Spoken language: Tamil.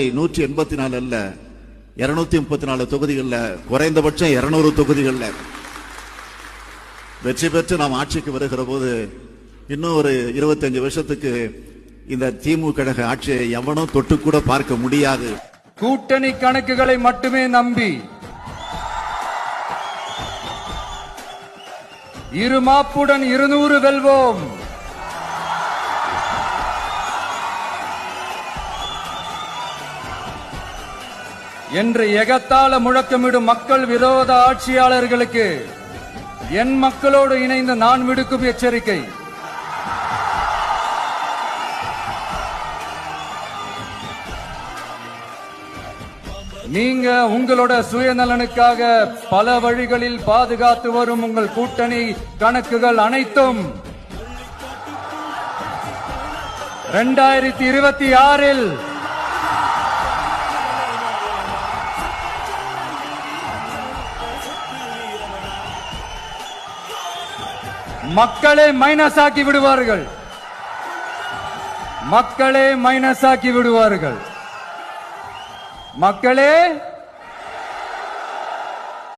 184 அல்ல 234 தொகுதிகளில் குறைந்தபட்சம் 200 தொகுதிகளில் வெற்றி பெற்று நாம் ஆட்சிக்கு வருகிற போது இன்னும் ஒரு 25 வருஷத்துக்கு இந்த திமுக கழக ஆட்சியை எவனும் தொட்டு கூட பார்க்க முடியாது. கூட்டணி கணக்குகளை மட்டுமே நம்பி இருமாப்புடன் 200 வெல்வோம். என்று எகத்தால முழக்கமிடும் மக்கள் விரோத ஆட்சியாளர்களுக்கு என் மக்களோடு இணைந்து நான் விடுக்கும் எச்சரிக்கை, நீங்க உங்களோட சுயநலனுக்காக பல வழிகளில் பாதுகாத்து வரும் உங்கள் கூட்டணி கணக்குகள் அனைத்தும் 2026 மக்களே மைனஸ் ஆக்கி விடுவார்கள். மக்களே மைனஸ் ஆக்கி விடுவார்கள். மக்களே